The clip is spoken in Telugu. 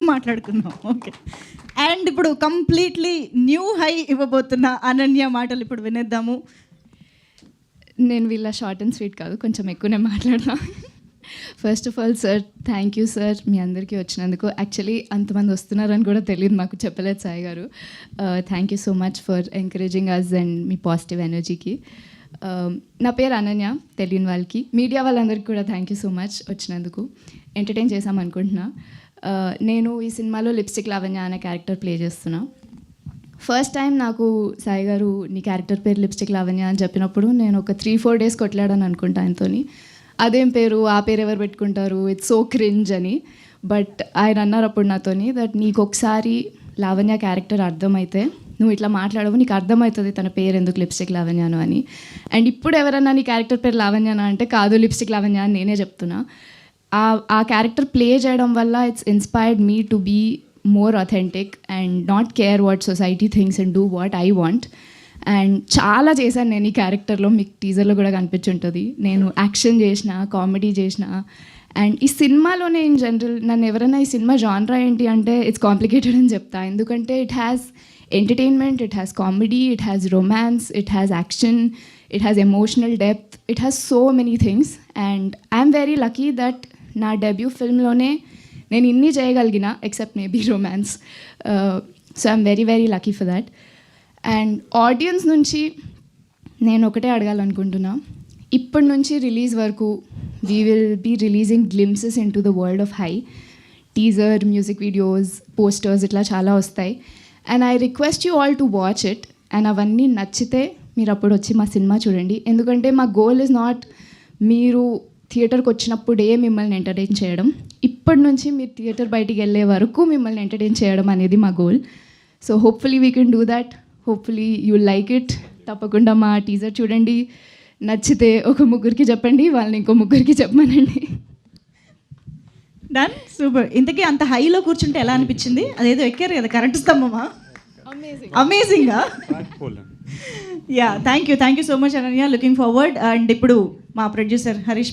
మాట్లాడుకుందాం. ఓకే. అండ్ ఇప్పుడు కంప్లీట్లీ న్యూ హై ఇవ్వబోతున్న అనన్య మాటలు ఇప్పుడు వినేద్దాము. నేను వీళ్ళ షార్ట్ అండ్ స్వీట్ కాదు, కొంచెం ఎక్కువనే మాట్లాడతాం. First of all sir, thank you sir మీ అందరికీ వచ్చినందుకు. యాక్చువల్లీ అంతమంది వస్తున్నారని కూడా తెలియదు, మాకు చెప్పలేదు సాయి గారు. Thank you so much for encouraging us and మీ పాజిటివ్ ఎనర్జీకి. నా పేరు అనన్య, తెలియని వాళ్ళకి, మీడియా వాళ్ళందరికీ కూడా థ్యాంక్ యూ సో మచ్ వచ్చినందుకు. ఎంటర్టైన్ చేసామనుకుంటున్నా. నేను ఈ సినిమాలో లిప్స్టిక్ లావణ్య అనే క్యారెక్టర్ ప్లే చేస్తున్నా. ఫస్ట్ టైం నాకు సాయి గారు నీ క్యారెక్టర్ పేరు లిప్స్టిక్ లావణ్య అని చెప్పినప్పుడు నేను ఒక 3-4 డేస్ కొట్లాడాను అనుకుంటా ఆయనతోని. అదేం పేరు, ఆ పేరు ఎవరు పెట్టుకుంటారు, ఇట్స్ సో క్రింజ్ అని. బట్ ఆయన అన్నారు అప్పుడు నాతోని దట్ నీకు ఒకసారి లావణ్య క్యారెక్టర్ అర్థమైతే నువ్వు ఇట్లా మాట్లాడవు, నీకు అర్థమవుతుంది తన పేరు ఎందుకు లిప్స్టిక్ లావణ్యను అని. అండ్ ఇప్పుడు ఎవరన్నా నీ క్యారెక్టర్ పేరు లావణ్యనా అంటే కాదు లిప్స్టిక్ లావణ్య అని నేనే చెప్తున్నా. ఆ క్యారెక్టర్ ప్లే చేయడం వల్ల it's inspired me to be more authentic and not care what society things and do what I want. And చాలా చేశాను నేను ఈ క్యారెక్టర్లో, మీకు టీజర్లో కూడా కనిపించుంటుంది. నేను యాక్షన్ చేసిన, కామెడీ చేసిన. అండ్ ఈ సినిమాలోనే ఇన్ జనరల్ నన్ను ఎవరైనా ఈ సినిమా జాన్రా ఏంటి అంటే ఇట్స్ కాంప్లికేటెడ్ అని చెప్తా. ఎందుకంటే it has entertainment, it has comedy, it has romance, it has action, it has emotional depth, it has so many things. And I'm very lucky that నా డెబ్యూ ఫిల్మ్లోనే నేను ఇన్ని చేయగలిగిన, except maybe romance. So I'm very very lucky for that. And audience నుంచి నేను ఒకటే అడగాలనుకుంటున్నా, ఇప్పటి నుంచి రిలీజ్ వరకు we will be releasing glimpses into the world of hi. Teaser, music videos, posters ఇట్లా చాలా వస్తాయి. And I request you all to watch it. And అవన్నీ నచ్చితే మీరు అప్పుడు వచ్చి మా సినిమా చూడండి. ఎందుకంటే మా గోల్ ఇస్ నాట్ మీరు థియేటర్కి వచ్చినప్పుడే మిమ్మల్ని ఎంటర్టైన్ చేయడం, ఇప్పటి నుంచి మీరు థియేటర్ బయటికి వెళ్ళే వరకు మిమ్మల్ని ఎంటర్టైన్ చేయడం అనేది మా goal. So hopefully we can do that. Hopefully you like it. తప్పకుండా మా టీజర్ చూడండి, నచ్చితే ఒక ముగ్గురికి చెప్పండి, వాళ్ళని ఇంకో ముగ్గురికి చెప్పమనండి. Done, super. ఇంతకీ అంత హైలో కూర్చుంటే ఎలా అనిపించింది? అదేదో ఎక్కారు కదా, కరెంట్ స్తంభమా? అమేజింగా. Yeah, thank you so much Ananya. Looking forward. And ఇప్పుడు మా ప్రొడ్యూసర్ హరీష్